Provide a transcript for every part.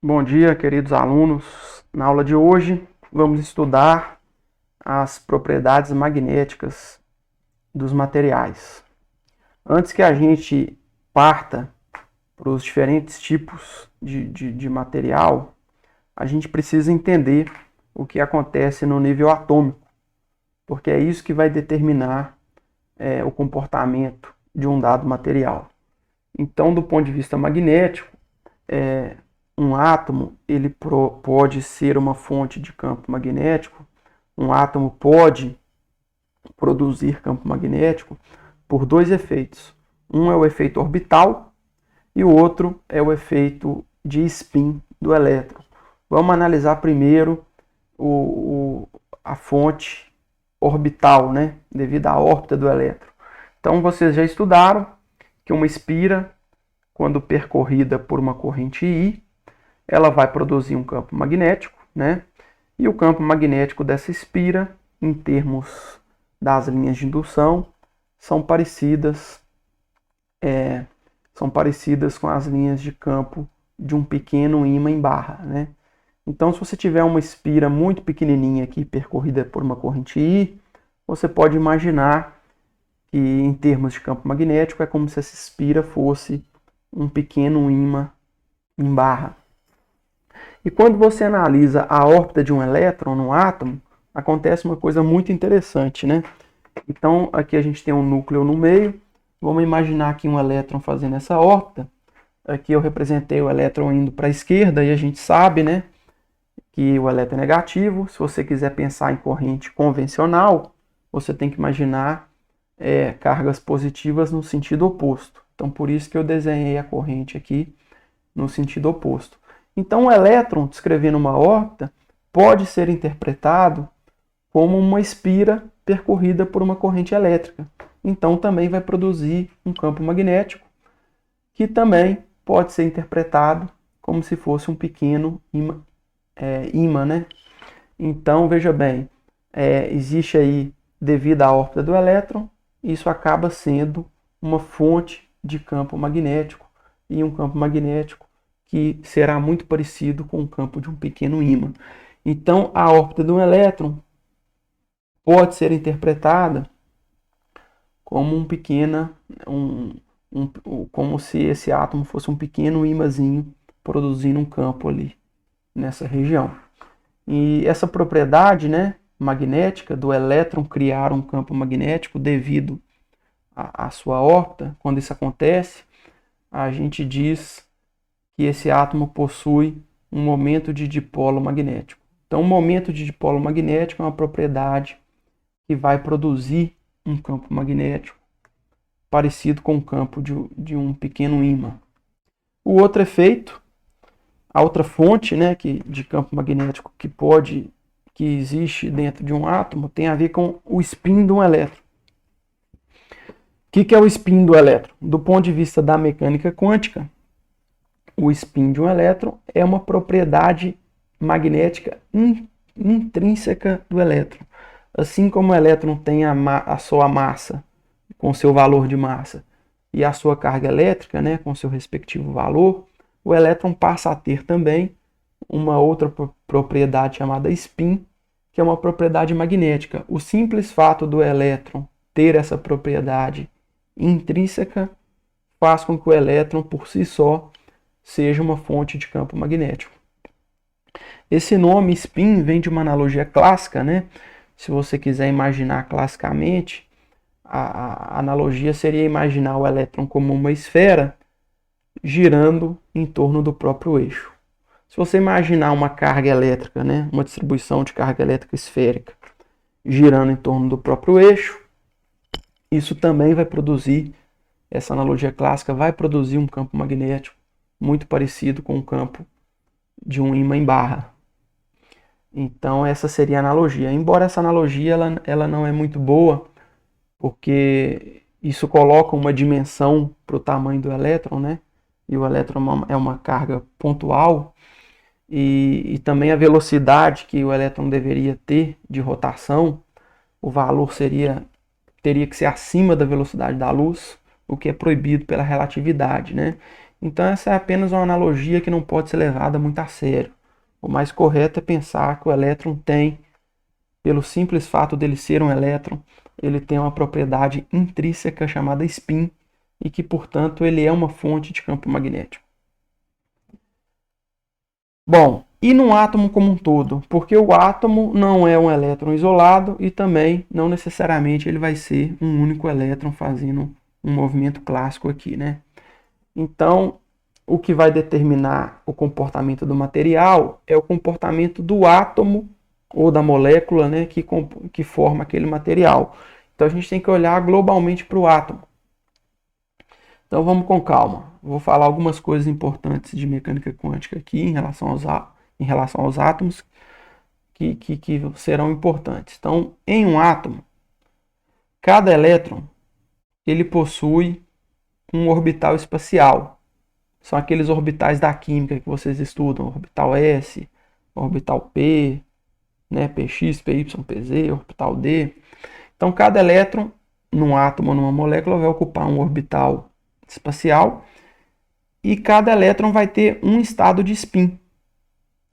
Bom dia, queridos alunos. Na aula de hoje, vamos estudar as propriedades magnéticas dos materiais. Antes que a gente parta para os diferentes tipos de material, a gente precisa entender o que acontece no nível atômico, porque é isso que vai determinar o comportamento de um dado material. Então, do ponto de vista magnético, um átomo ele pode ser uma fonte de campo magnético. Um átomo pode produzir campo magnético por dois efeitos. Um é o efeito orbital e o outro é o efeito de spin do elétron. Vamos analisar primeiro a fonte orbital, né? Devido à órbita do elétron. Então vocês já estudaram que uma espira, quando percorrida por uma corrente I, ela vai produzir um campo magnético, né? E o campo magnético dessa espira, em termos das linhas de indução, são parecidas com as linhas de campo de um pequeno ímã em barra, né? Então, se você tiver uma espira muito pequenininha aqui, percorrida por uma corrente I, você pode imaginar que, em termos de campo magnético, é como se essa espira fosse um pequeno ímã em barra. E quando você analisa a órbita de um elétron no átomo, acontece uma coisa muito interessante, né? Então, aqui a gente tem um núcleo no meio. Vamos imaginar aqui um elétron fazendo essa órbita. Aqui eu representei o elétron indo para a esquerda e a gente sabe, né, que o elétron é negativo. Se você quiser pensar em corrente convencional, você tem que imaginar cargas positivas no sentido oposto. Então, por isso que eu desenhei a corrente aqui no sentido oposto. Então, o elétron, descrevendo uma órbita, pode ser interpretado como uma espira percorrida por uma corrente elétrica. Então, também vai produzir um campo magnético, que também pode ser interpretado como se fosse um pequeno ímã, né? Então, veja bem, existe aí, devido à órbita do elétron, isso acaba sendo uma fonte de campo magnético, e um campo magnético que será muito parecido com o campo de um pequeno ímã. Então, a órbita de um elétron pode ser interpretada como como se esse átomo fosse um pequeno ímãzinho produzindo um campo ali nessa região. E essa propriedade, né, magnética do elétron criar um campo magnético devido à sua órbita, quando isso acontece, a gente diz que esse átomo possui um momento de dipolo magnético. Então, o momento de dipolo magnético é uma propriedade que vai produzir um campo magnético parecido com o campo de um pequeno ímã. O outro efeito, a outra fonte, né, de campo magnético que existe dentro de um átomo, tem a ver com o spin de um elétron. O que é o spin do elétron? Do ponto de vista da mecânica quântica, o spin de um elétron é uma propriedade magnética intrínseca do elétron. Assim como o elétron tem a sua massa, com seu valor de massa, e a sua carga elétrica, né, com seu respectivo valor, o elétron passa a ter também uma outra propriedade chamada spin, que é uma propriedade magnética. O simples fato do elétron ter essa propriedade intrínseca faz com que o elétron, por si só, seja uma fonte de campo magnético. Esse nome spin vem de uma analogia clássica, né? Se você quiser imaginar classicamente, a analogia seria imaginar o elétron como uma esfera girando em torno do próprio eixo. Se você imaginar uma carga elétrica, né? Uma distribuição de carga elétrica esférica girando em torno do próprio eixo, isso também vai produzir, essa analogia clássica vai produzir um campo magnético muito parecido com o campo de um ímã em barra. Então essa seria a analogia. Embora essa analogia ela não é muito boa, porque isso coloca uma dimensão para o tamanho do elétron, né? E o elétron é uma carga pontual, e também a velocidade que o elétron deveria ter de rotação, o valor teria que ser acima da velocidade da luz, o que é proibido pela relatividade, né? Então essa é apenas uma analogia que não pode ser levada muito a sério. O mais correto é pensar que o elétron tem, pelo simples fato dele ser um elétron, ele tem uma propriedade intrínseca chamada spin e que, portanto, ele é uma fonte de campo magnético. Bom, e num átomo como um todo? Porque o átomo não é um elétron isolado e também não necessariamente ele vai ser um único elétron fazendo um movimento clássico aqui, né? Então, o que vai determinar o comportamento do material é o comportamento do átomo ou da molécula, né, que forma aquele material. Então a gente tem que olhar globalmente para o átomo. Então vamos com calma. Vou falar algumas coisas importantes de mecânica quântica aqui em relação aos átomos que serão importantes. Então, em um átomo, cada elétron ele possui um orbital espacial. São aqueles orbitais da química que vocês estudam, orbital S, orbital P, né, Px, Py, Pz, orbital D. Então, cada elétron num átomo ou numa molécula vai ocupar um orbital espacial e cada elétron vai ter um estado de spin,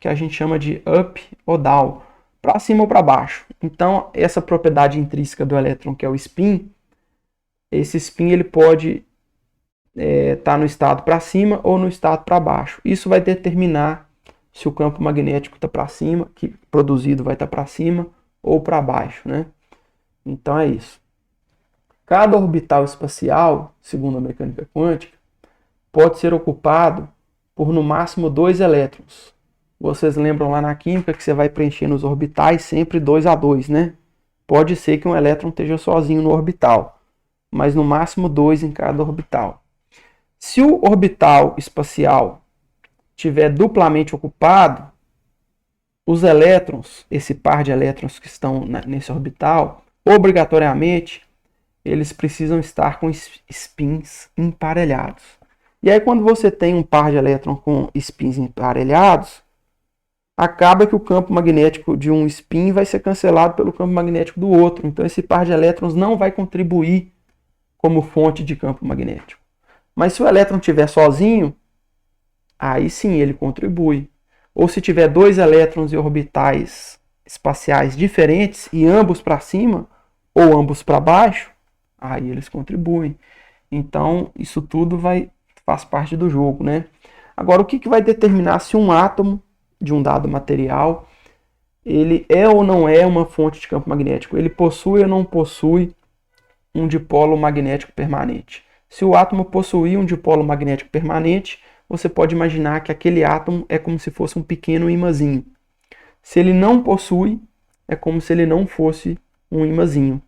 que a gente chama de up ou down, para cima ou para baixo. Então, essa propriedade intrínseca do elétron, que é o spin, esse spin ele pode estar no estado para cima ou no estado para baixo. Isso vai determinar se o campo magnético está para cima, que produzido vai estar para cima ou para baixo, né? Então é isso. Cada orbital espacial, segundo a mecânica quântica, pode ser ocupado por no máximo 2 elétrons. Vocês lembram lá na química que você vai preenchendo os orbitais sempre 2 a 2, né? Pode ser que um elétron esteja sozinho no orbital, mas no máximo 2 em cada orbital. Se o orbital espacial estiver duplamente ocupado, os elétrons, esse par de elétrons que estão nesse orbital, obrigatoriamente, eles precisam estar com spins emparelhados. E aí, quando você tem um par de elétrons com spins emparelhados, acaba que o campo magnético de um spin vai ser cancelado pelo campo magnético do outro. Então, esse par de elétrons não vai contribuir como fonte de campo magnético. Mas se o elétron estiver sozinho, aí sim ele contribui. Ou se tiver 2 elétrons e orbitais espaciais diferentes e ambos para cima ou ambos para baixo, aí eles contribuem. Então, isso tudo faz parte do jogo, né? Agora, o que vai determinar se um átomo de um dado material ele é ou não é uma fonte de campo magnético? Ele possui ou não possui um dipolo magnético permanente? Se o átomo possuir um dipolo magnético permanente, você pode imaginar que aquele átomo é como se fosse um pequeno ímãzinho. Se ele não possui, é como se ele não fosse um ímãzinho.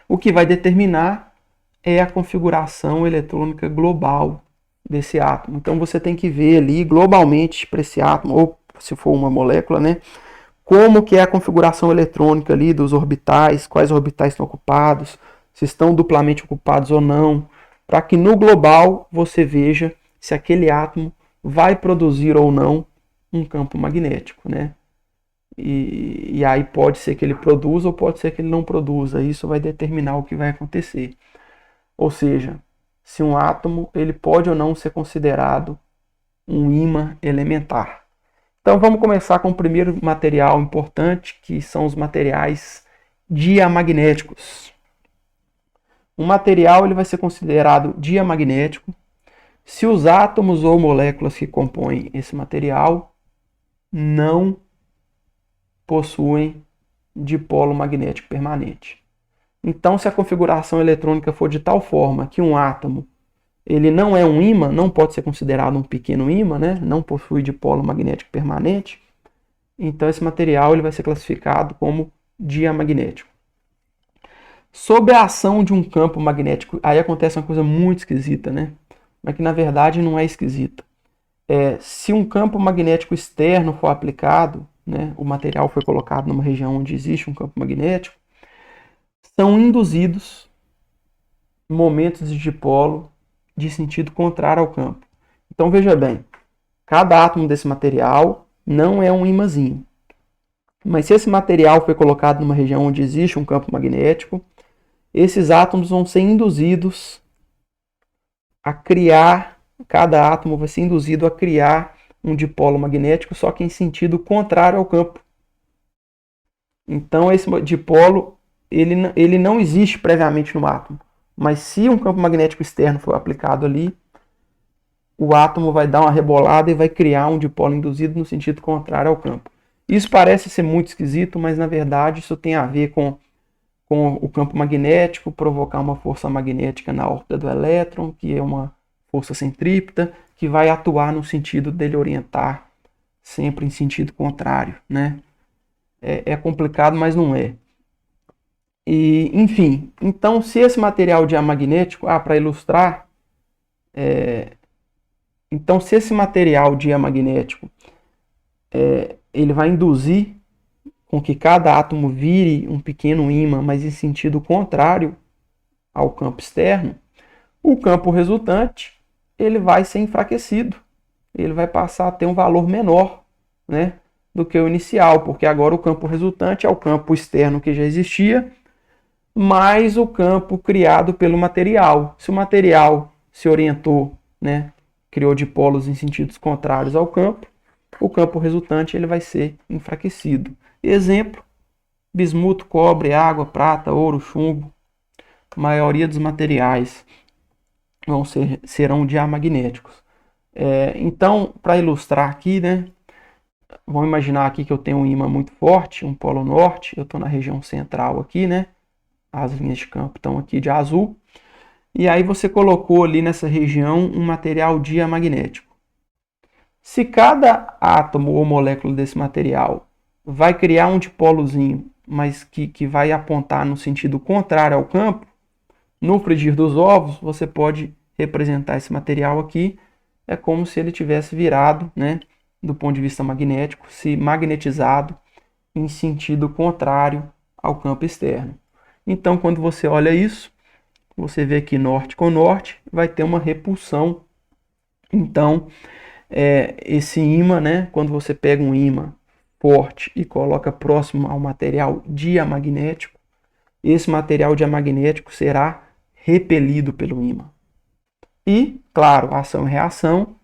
O que vai determinar é a configuração eletrônica global desse átomo. Então você tem que ver ali globalmente para esse átomo, ou se for uma molécula, né, como que é a configuração eletrônica ali dos orbitais, quais orbitais estão ocupados, se estão duplamente ocupados ou não, para que no global você veja se aquele átomo vai produzir ou não um campo magnético, né? E aí pode ser que ele produza ou pode ser que ele não produza. Isso vai determinar o que vai acontecer. Ou seja, se um átomo ele pode ou não ser considerado um ímã elementar. Então vamos começar com o primeiro material importante, que são os materiais diamagnéticos. Um material ele vai ser considerado diamagnético se os átomos ou moléculas que compõem esse material não possuem dipolo magnético permanente. Então, se a configuração eletrônica for de tal forma que um átomo ele não é um ímã, não pode ser considerado um pequeno ímã, né? Não possui dipolo magnético permanente, então esse material ele vai ser classificado como diamagnético. Sob a ação de um campo magnético, aí acontece uma coisa muito esquisita, né? Mas que na verdade não é esquisita. Se um campo magnético externo for aplicado, né, o material foi colocado numa região onde existe um campo magnético, são induzidos momentos de dipolo de sentido contrário ao campo. Então veja bem, cada átomo desse material não é um ímãzinho. Mas se esse material foi colocado numa região onde existe um campo magnético, esses átomos vão ser induzidos a criar cada átomo vai ser induzido a criar um dipolo magnético, só que em sentido contrário ao campo. Então esse dipolo ele não existe previamente no átomo, mas se um campo magnético externo for aplicado ali, o átomo vai dar uma rebolada e vai criar um dipolo induzido no sentido contrário ao campo. Isso parece ser muito esquisito, mas na verdade isso tem a ver com o campo magnético provocar uma força magnética na órbita do elétron, que é uma força centrípeta, que vai atuar no sentido dele orientar sempre em sentido contrário, né? É complicado, mas não é. E, enfim, então se esse material diamagnético, para ilustrar, então se esse material diamagnético ele vai induzir com que cada átomo vire um pequeno ímã, mas em sentido contrário ao campo externo, o campo resultante ele vai ser enfraquecido, ele vai passar a ter um valor menor, né, do que o inicial, porque agora o campo resultante é o campo externo que já existia, mais o campo criado pelo material. Se o material se orientou, né, criou dipolos em sentidos contrários ao campo, o campo resultante ele vai ser enfraquecido. Exemplo: bismuto, cobre, água, prata, ouro, chumbo. A maioria dos materiais serão diamagnéticos. Então, para ilustrar aqui, né, vamos imaginar aqui que eu tenho um ímã muito forte, um polo norte, eu estou na região central aqui, né? As linhas de campo estão aqui de azul. E aí você colocou ali nessa região um material diamagnético. Se cada átomo ou molécula desse material vai criar um dipolozinho, mas que vai apontar no sentido contrário ao campo, no frigir dos ovos, você pode representar esse material aqui, é como se ele tivesse virado, né, do ponto de vista magnético, se magnetizado em sentido contrário ao campo externo. Então, quando você olha isso, você vê que norte com norte vai ter uma repulsão. Então, esse ímã, né, quando você pega um ímã forte e coloca próximo ao material diamagnético, esse material diamagnético será repelido pelo ímã. E, claro, ação e reação,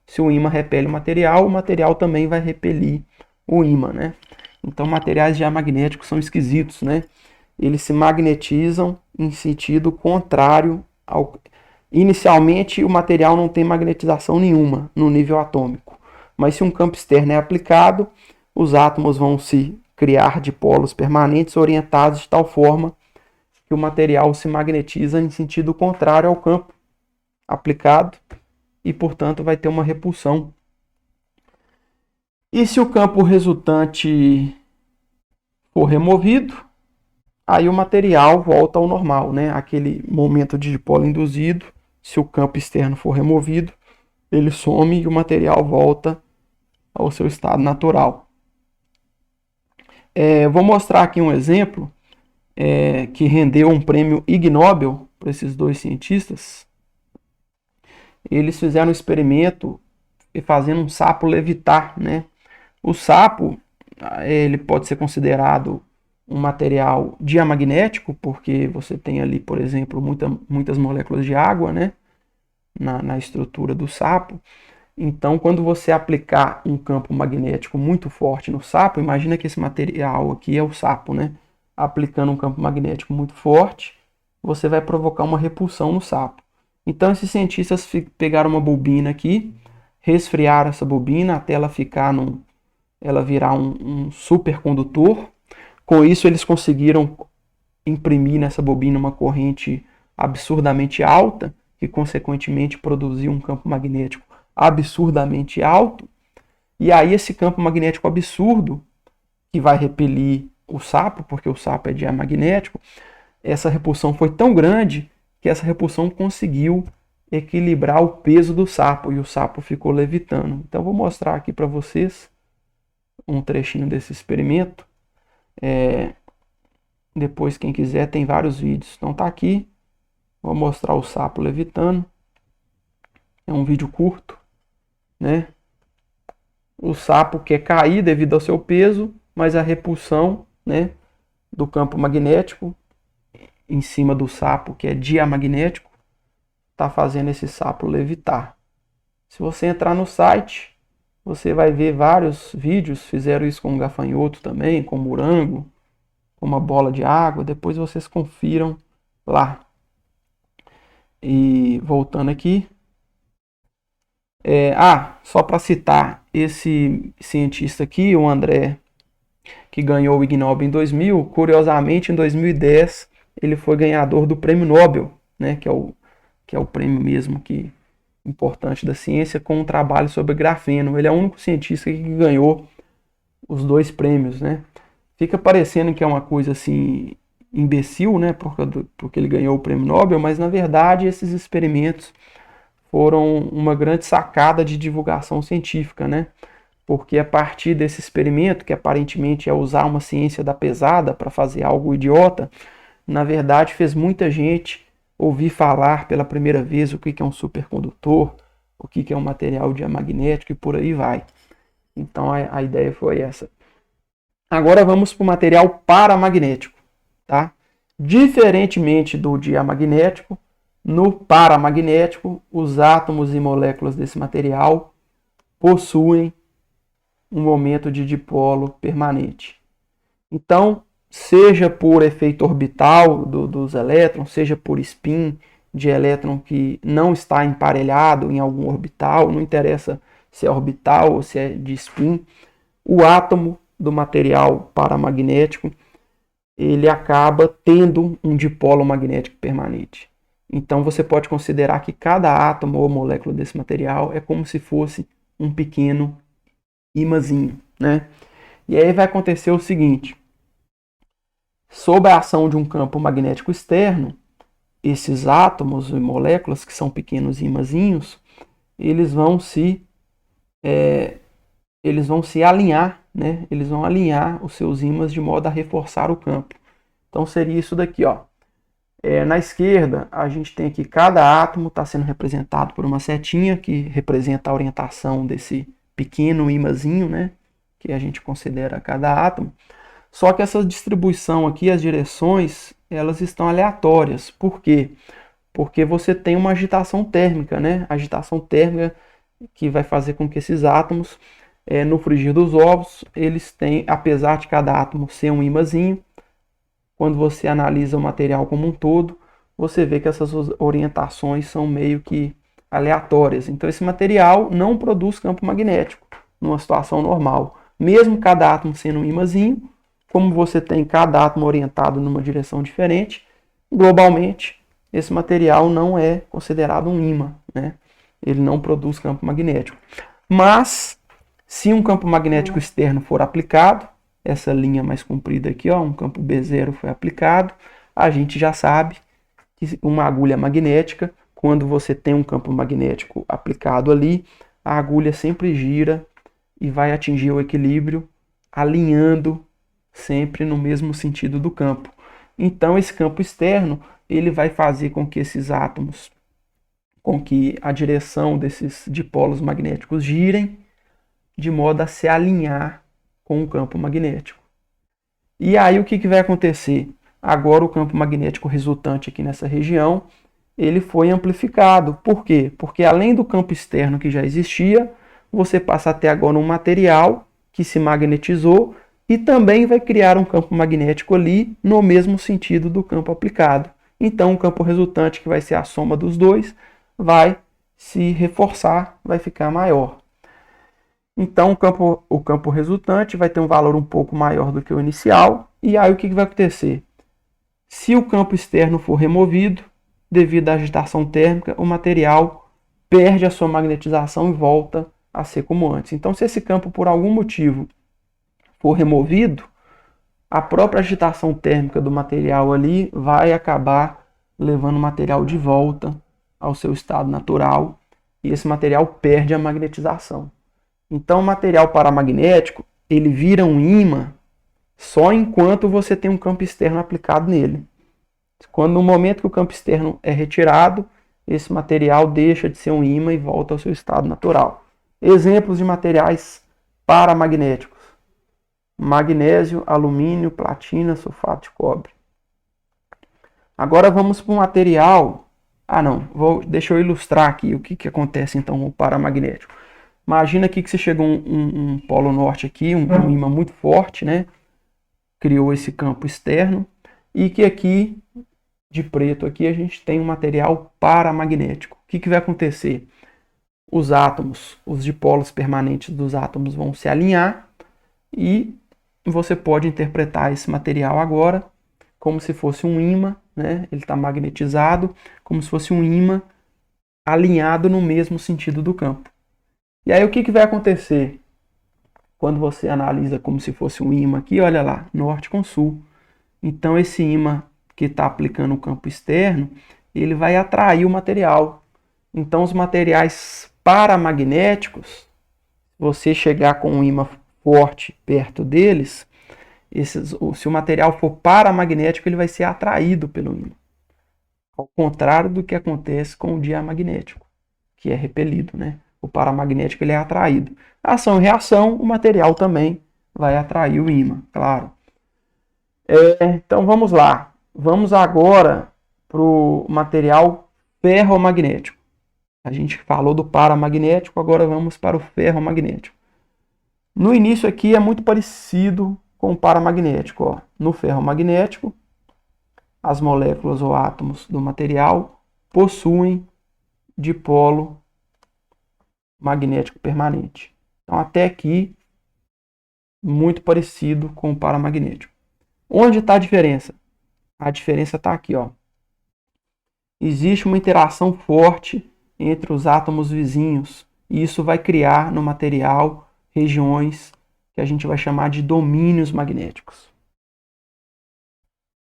se o ímã repele o material também vai repelir o ímã, né? Então, materiais diamagnéticos são esquisitos, né? Eles se magnetizam em sentido contrário ao... Inicialmente, o material não tem magnetização nenhuma no nível atômico, mas se um campo externo é aplicado, os átomos vão se criar dipolos permanentes orientados de tal forma que o material se magnetiza em sentido contrário ao campo aplicado e, portanto, vai ter uma repulsão. E se o campo resultante for removido, aí o material volta ao normal, né? Aquele momento de dipolo induzido, se o campo externo for removido, ele some e o material volta ao seu estado natural. Vou mostrar aqui um exemplo que rendeu um prêmio Ig Nobel para esses dois cientistas. Eles fizeram um experimento fazendo um sapo levitar, né? O sapo, ele pode ser considerado um material diamagnético, porque você tem ali, por exemplo, muitas moléculas de água, né, na estrutura do sapo. Então, quando você aplicar um campo magnético muito forte no sapo, imagina que esse material aqui é o sapo, né? Aplicando um campo magnético muito forte, você vai provocar uma repulsão no sapo. Então, esses cientistas pegaram uma bobina aqui, resfriaram essa bobina até ela virar um supercondutor. Com isso, eles conseguiram imprimir nessa bobina uma corrente absurdamente alta, que consequentemente produziu um campo magnético absurdamente alto. E aí esse campo magnético absurdo, que vai repelir o sapo, porque o sapo é diamagnético, essa repulsão foi tão grande que essa repulsão conseguiu equilibrar o peso do sapo e o sapo ficou levitando. Então vou mostrar aqui para vocês um trechinho desse experimento. Depois, quem quiser, tem vários vídeos. Então tá aqui, vou mostrar o sapo levitando. É um vídeo curto, né? O sapo quer cair devido ao seu peso, mas a repulsão, né, do campo magnético em cima do sapo, que é diamagnético, está fazendo esse sapo levitar. Se você entrar no site, você vai ver vários vídeos, fizeram isso com um gafanhoto também, com morango, com uma bola de água, depois vocês confiram lá. E voltando aqui, só para citar, esse cientista aqui, o André, que ganhou o Ig Nobel em 2000, curiosamente em 2010 ele foi ganhador do Prêmio Nobel, né, que é o prêmio mesmo que importante da ciência, com um trabalho sobre grafeno. Ele é o único cientista que ganhou os dois prêmios, né? Fica parecendo que é uma coisa assim imbecil, né, porque ele ganhou o Prêmio Nobel, mas na verdade esses experimentos foram uma grande sacada de divulgação científica, né? Porque a partir desse experimento, que aparentemente é usar uma ciência da pesada para fazer algo idiota, na verdade fez muita gente ouvir falar pela primeira vez o que é um supercondutor, o que é um material diamagnético e por aí vai. Então a ideia foi essa. Agora vamos para o material paramagnético. Tá? Diferentemente do diamagnético, no paramagnético, os átomos e moléculas desse material possuem um momento de dipolo permanente. Então, seja por efeito orbital dos elétrons, seja por spin de elétron que não está emparelhado em algum orbital, não interessa se é orbital ou se é de spin, o átomo do material paramagnético ele acaba tendo um dipolo magnético permanente. Então você pode considerar que cada átomo ou molécula desse material é como se fosse um pequeno ímãzinho, né? E aí vai acontecer o seguinte: sob a ação de um campo magnético externo, esses átomos e moléculas, que são pequenos ímãzinhos, eles vão se alinhar, né? Eles vão alinhar os seus ímãs de modo a reforçar o campo. Então seria isso daqui, ó. Na esquerda, a gente tem aqui cada átomo está sendo representado por uma setinha que representa a orientação desse pequeno ímãzinho, né? Que a gente considera cada átomo. Só que essa distribuição aqui, as direções, elas estão aleatórias. Por quê? Porque você tem uma agitação térmica, né? Agitação térmica que vai fazer com que esses átomos, no frigir dos ovos, eles têm, apesar de cada átomo ser um ímãzinho, quando você analisa o material como um todo, você vê que essas orientações são meio que aleatórias. Então esse material não produz campo magnético numa situação normal. Mesmo cada átomo sendo um ímãzinho, como você tem cada átomo orientado numa direção diferente, globalmente esse material não é considerado um ímã, né? Ele não produz campo magnético. Mas se um campo magnético externo for aplicado, essa linha mais comprida aqui, ó, um campo B0 foi aplicado, a gente já sabe que uma agulha magnética, quando você tem um campo magnético aplicado ali, a agulha sempre gira e vai atingir o equilíbrio, alinhando sempre no mesmo sentido do campo. Então esse campo externo, ele vai fazer com que esses átomos, com que a direção desses dipolos magnéticos girem, de modo a se alinhar com o campo magnético. E aí o que vai acontecer? Agora o campo magnético resultante aqui nessa região, ele foi amplificado. Por quê? Porque além do campo externo que já existia, você passa a ter agora um material que se magnetizou e também vai criar um campo magnético ali no mesmo sentido do campo aplicado. Então o campo resultante, que vai ser a soma dos dois, vai se reforçar, vai ficar maior. Então o campo resultante vai ter um valor um pouco maior do que o inicial. E aí o que vai acontecer? Se o campo externo for removido, devido à agitação térmica, o material perde a sua magnetização e volta a ser como antes. Então se esse campo por algum motivo for removido, a própria agitação térmica do material ali vai acabar levando o material de volta ao seu estado natural e esse material perde a magnetização. Então o material paramagnético, ele vira um ímã só enquanto você tem um campo externo aplicado nele. Quando no momento que o campo externo é retirado, esse material deixa de ser um ímã e volta ao seu estado natural. Exemplos de materiais paramagnéticos: magnésio, alumínio, platina, sulfato de cobre. Agora vamos para um material Deixa eu ilustrar aqui o que acontece então com o paramagnético. Imagina aqui que você chegou um polo norte aqui, um ímã muito forte, né? Criou esse campo externo, e que aqui, de preto aqui, a gente tem um material paramagnético. O que vai acontecer? Os átomos, os dipolos permanentes dos átomos vão se alinhar, e você pode interpretar esse material agora como se fosse um ímã, né? Ele está magnetizado, como se fosse um ímã alinhado no mesmo sentido do campo. E aí o que vai acontecer? Quando você analisa como se fosse um ímã aqui, olha lá, norte com sul. Então esse ímã que está aplicando o campo externo, ele vai atrair o material. Então os materiais paramagnéticos, você chegar com um ímã forte perto deles, se o material for paramagnético, ele vai ser atraído pelo ímã. Ao contrário do que acontece com o diamagnético, que é repelido, né? O paramagnético ele é atraído. Ação e reação, o material também vai atrair o ímã, claro. Então vamos lá. Vamos agora para o material ferromagnético. A gente falou do paramagnético, agora vamos para o ferromagnético. No início aqui é muito parecido com o paramagnético. Ó. No ferromagnético, as moléculas ou átomos do material possuem dipolo magnético permanente. Então até aqui, muito parecido com o paramagnético. Onde está a diferença? A diferença está aqui, ó. Existe uma interação forte entre os átomos vizinhos, e isso vai criar no material regiões que a gente vai chamar de domínios magnéticos.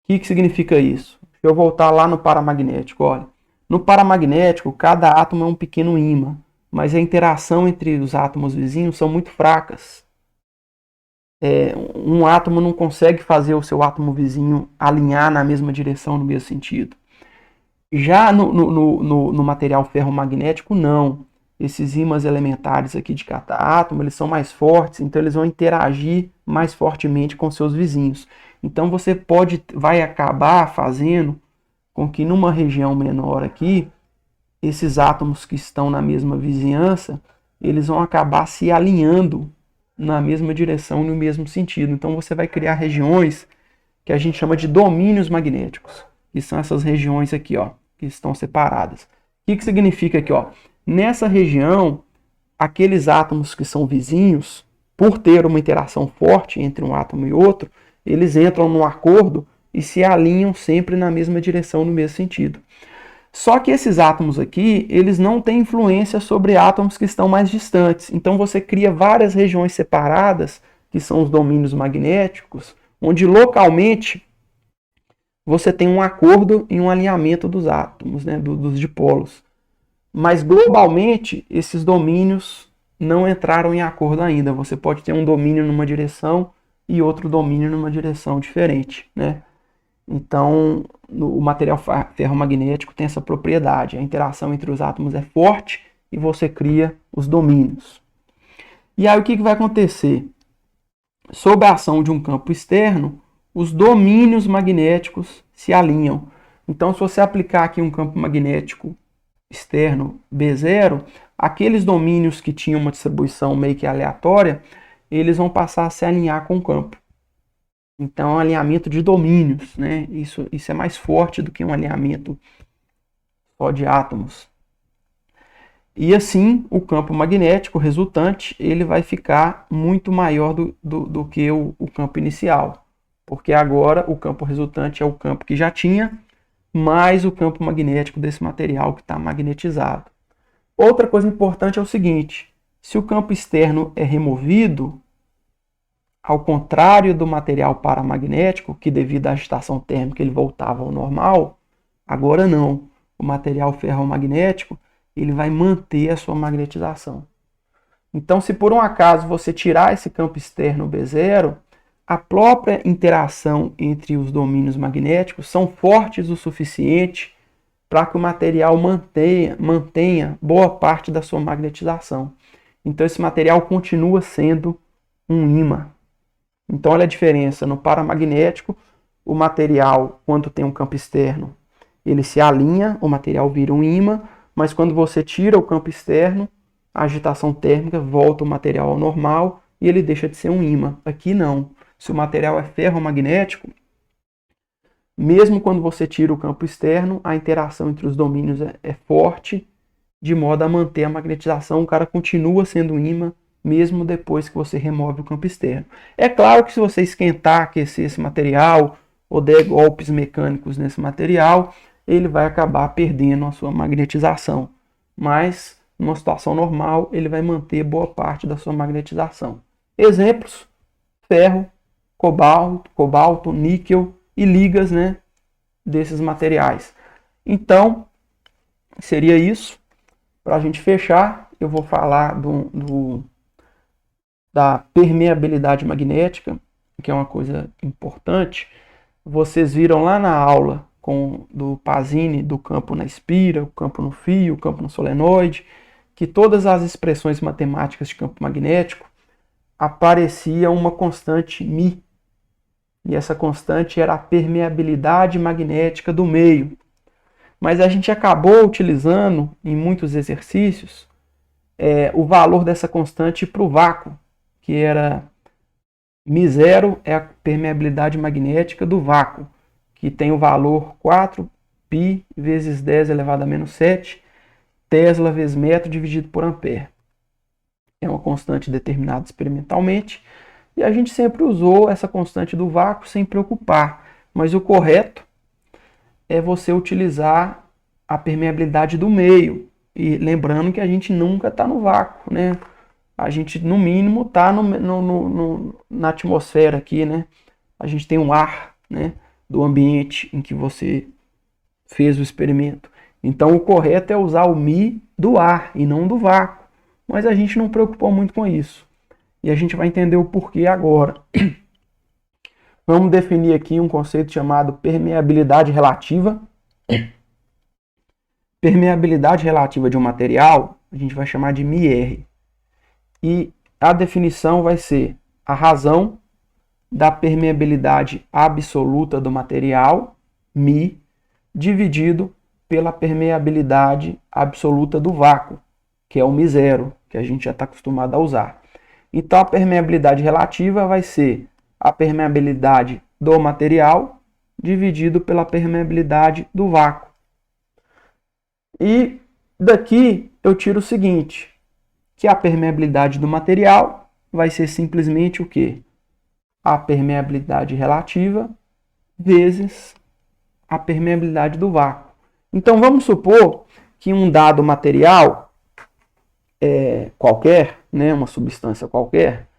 O que significa isso? Deixa eu voltar lá no paramagnético. Olha, no paramagnético, cada átomo é um pequeno ímã, mas a interação entre os átomos vizinhos são muito fracas. Um átomo não consegue fazer o seu átomo vizinho alinhar na mesma direção, no mesmo sentido. Já no material ferromagnético, não. Esses ímãs elementares aqui de cada átomo, eles são mais fortes, então eles vão interagir mais fortemente com seus vizinhos. Então você vai acabar fazendo com que numa região menor aqui, esses átomos que estão na mesma vizinhança, eles vão acabar se alinhando na mesma direção, no mesmo sentido. Então você vai criar regiões que a gente chama de domínios magnéticos, que são essas regiões aqui, ó, que estão separadas. O que significa aqui, ó? Nessa região, aqueles átomos que são vizinhos, por ter uma interação forte entre um átomo e outro, eles entram num acordo e se alinham sempre na mesma direção, no mesmo sentido. Só que esses átomos aqui, eles não têm influência sobre átomos que estão mais distantes. Então você cria várias regiões separadas, que são os domínios magnéticos, onde localmente você tem um acordo e um alinhamento dos átomos, né, dos dipolos. Mas globalmente, esses domínios não entraram em acordo ainda. Você pode ter um domínio numa direção e outro domínio numa direção diferente, né? Então, o material ferromagnético tem essa propriedade. A interação entre os átomos é forte e você cria os domínios. E aí o que vai acontecer? Sob a ação de um campo externo, os domínios magnéticos se alinham. Então, se você aplicar aqui um campo magnético externo B0, aqueles domínios que tinham uma distribuição meio que aleatória, eles vão passar a se alinhar com o campo. Então, é um alinhamento de domínios, né? Isso é mais forte do que um alinhamento só de átomos. E assim, o campo magnético resultante, ele vai ficar muito maior do que o campo inicial. Porque agora o campo resultante é o campo que já tinha, mais o campo magnético desse material que está magnetizado. Outra coisa importante é o seguinte, se o campo externo é removido, ao contrário do material paramagnético, que devido à agitação térmica ele voltava ao normal, agora não. O material ferromagnético ele vai manter a sua magnetização. Então, se por um acaso você tirar esse campo externo B0, a própria interação entre os domínios magnéticos são fortes o suficiente para que o material mantenha boa parte da sua magnetização. Então, esse material continua sendo um ímã. Então, olha a diferença. No paramagnético, o material, quando tem um campo externo, ele se alinha, o material vira um ímã, mas quando você tira o campo externo, a agitação térmica volta o material ao normal e ele deixa de ser um ímã. Aqui não. Se o material é ferromagnético, mesmo quando você tira o campo externo, a interação entre os domínios é forte, de modo a manter a magnetização. O cara continua sendo um ímã, mesmo depois que você remove o campo externo. É claro que se você esquentar, aquecer esse material, ou der golpes mecânicos nesse material, ele vai acabar perdendo a sua magnetização. Mas, numa situação normal, ele vai manter boa parte da sua magnetização. Exemplos: ferro, cobalto, níquel e ligas, né, desses materiais. Então, seria isso. Para a gente fechar, eu vou falar da permeabilidade magnética, que é uma coisa importante. Vocês viram lá na aula do Pasini, do campo na espira, o campo no fio, o campo no solenoide, que todas as expressões matemáticas de campo magnético aparecia uma constante μ. E essa constante era a permeabilidade magnética do meio. Mas a gente acabou utilizando em muitos exercícios o valor dessa constante para o vácuo, que era μ0 é a permeabilidade magnética do vácuo, que tem o valor 4π vezes 10 elevado a menos 7 Tesla vezes metro dividido por ampere. É uma constante determinada experimentalmente, e a gente sempre usou essa constante do vácuo sem preocupar. Mas o correto é você utilizar a permeabilidade do meio. E lembrando que a gente nunca está no vácuo, né? A gente, no mínimo, está na atmosfera aqui, né? A gente tem um ar, né, do ambiente em que você fez o experimento. Então, o correto é usar o μ do ar e não do vácuo. Mas a gente não preocupou muito com isso. E a gente vai entender o porquê agora. Vamos definir aqui um conceito chamado permeabilidade relativa. Permeabilidade relativa de um material, a gente vai chamar de μr. E a definição vai ser a razão da permeabilidade absoluta do material, μ, dividido pela permeabilidade absoluta do vácuo, que é o μ0, que a gente já está acostumado a usar. Então, a permeabilidade relativa vai ser a permeabilidade do material dividido pela permeabilidade do vácuo. E daqui eu tiro o seguinte, que a permeabilidade do material vai ser simplesmente o quê? A permeabilidade relativa vezes a permeabilidade do vácuo. Então, vamos supor que um dado material qualquer, né, uma substância qualquer,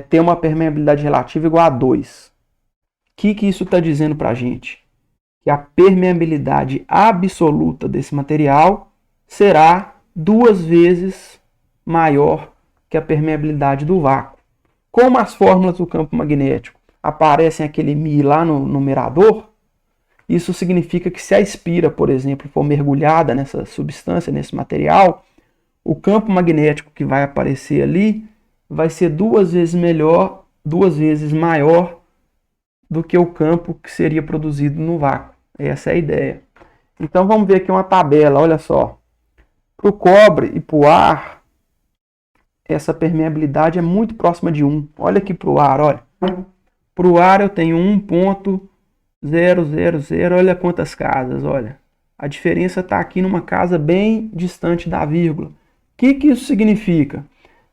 tem uma permeabilidade relativa igual a 2. O que isso está dizendo para a gente? Que a permeabilidade absoluta desse material será 2 vezes maior que a permeabilidade do vácuo. Como as fórmulas do campo magnético aparecem aquele μ lá no numerador, isso significa que se a espira, por exemplo, for mergulhada nessa substância, nesse material, o campo magnético que vai aparecer ali vai ser 2 vezes maior do que o campo que seria produzido no vácuo. Essa é a ideia. Então vamos ver aqui uma tabela, olha só. Para o cobre e para o ar, essa permeabilidade é muito próxima de 1. Olha aqui para o ar, olha. Para o ar eu tenho 1.000, olha quantas casas, olha. A diferença está aqui numa casa bem distante da vírgula. O que isso significa?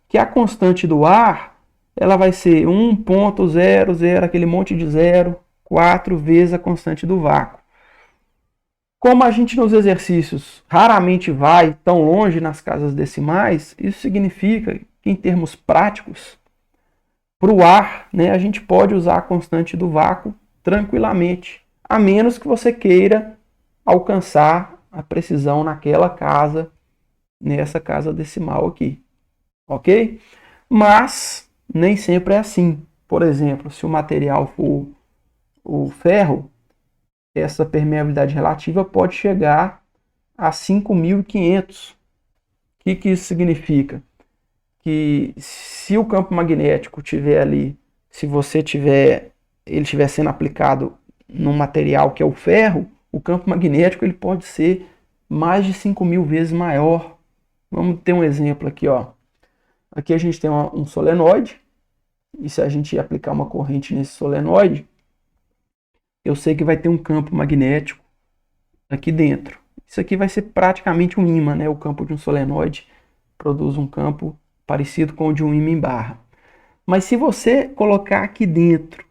Que a constante do ar, ela vai ser 1.00, aquele monte de zero, 4 vezes a constante do vácuo. Como a gente nos exercícios raramente vai tão longe nas casas decimais, isso significa que, em termos práticos, para o ar, né, a gente pode usar a constante do vácuo tranquilamente, a menos que você queira alcançar a precisão naquela casa, nessa casa decimal aqui, ok? Mas nem sempre é assim. Por exemplo, se o material for o ferro, essa permeabilidade relativa pode chegar a 5.500. O que isso significa? Que se o campo magnético tiver ali, se ele estiver sendo aplicado num material que é o ferro o campo magnético ele pode ser mais de 5.000 vezes maior. Vamos ter um exemplo aqui, ó. Aqui a gente tem um solenoide, e se a gente aplicar uma corrente nesse solenoide, eu sei que vai ter um campo magnético aqui dentro. Isso aqui vai ser praticamente um ímã, né? O campo de um solenoide produz um campo parecido com o de um ímã em barra. Mas se você colocar aqui dentro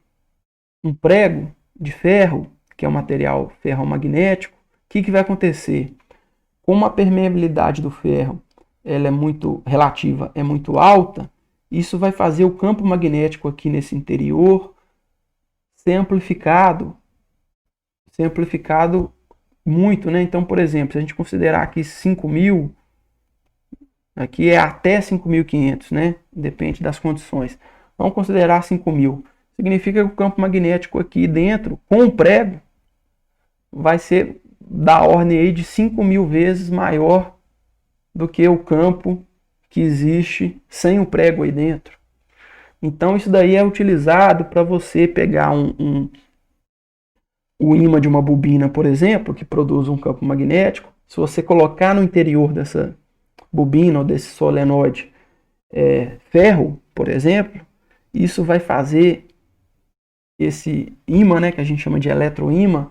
um prego de ferro, que é um material ferromagnético, o que vai acontecer? Como a permeabilidade do ferro ela é muito relativa, é muito alta, isso vai fazer o campo magnético aqui nesse interior ser amplificado muito, né? Então, por exemplo, se a gente considerar aqui 5.000, aqui é até 5.500, né? Depende das condições. Vamos considerar 5.000. Significa que o campo magnético aqui dentro, com o prego, vai ser da ordem aí de 5.000 vezes maior do que o campo que existe sem o prego aí dentro. Então isso daí é utilizado para você pegar o ímã de uma bobina, por exemplo, que produz um campo magnético. Se você colocar no interior dessa bobina ou desse solenoide ferro, por exemplo, isso vai fazer esse ímã, né, que a gente chama de eletroímã,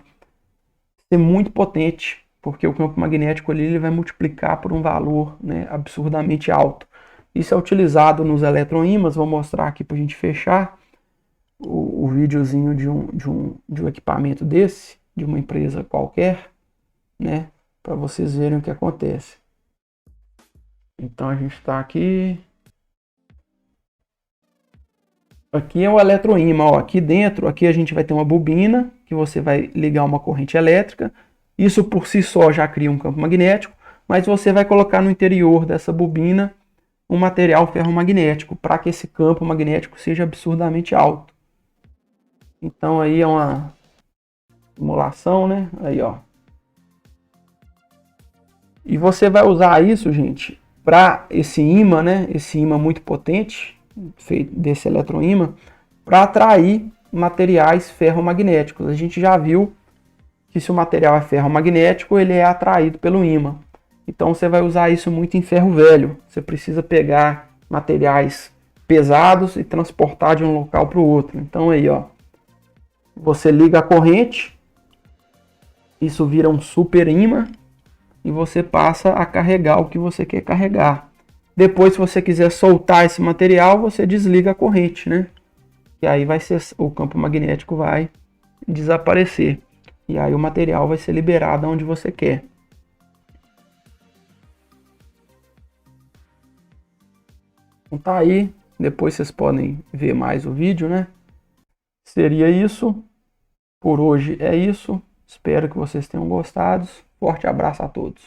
ser muito potente, porque o campo magnético ali ele vai multiplicar por um valor, né, absurdamente alto. Isso é utilizado nos eletroímãs. Vou mostrar aqui para a gente fechar o videozinho de um equipamento desse, de uma empresa qualquer, né, para vocês verem o que acontece. Então a gente está aqui. Aqui é o eletroímã, ó. Aqui dentro, aqui a gente vai ter uma bobina que você vai ligar uma corrente elétrica. Isso por si só já cria um campo magnético, mas você vai colocar no interior dessa bobina um material ferromagnético para que esse campo magnético seja absurdamente alto. Então aí é uma simulação, né? Aí, ó. E você vai usar isso, gente, para esse ímã, né? Esse ímã muito potente, feito desse eletroímã, para atrair materiais ferromagnéticos. A gente já viu que se o material é ferromagnético, ele é atraído pelo ímã. Então você vai usar isso muito em ferro velho. Você precisa pegar materiais pesados e transportar de um local para o outro. Então aí, ó, você liga a corrente, isso vira um super ímã e você passa a carregar o que você quer carregar. Depois, se você quiser soltar esse material, você desliga a corrente, né? E aí vai ser, o campo magnético vai desaparecer. E aí o material vai ser liberado onde você quer. Então tá aí, depois vocês podem ver mais o vídeo, né? Seria isso. Por hoje é isso. Espero que vocês tenham gostado. Forte abraço a todos.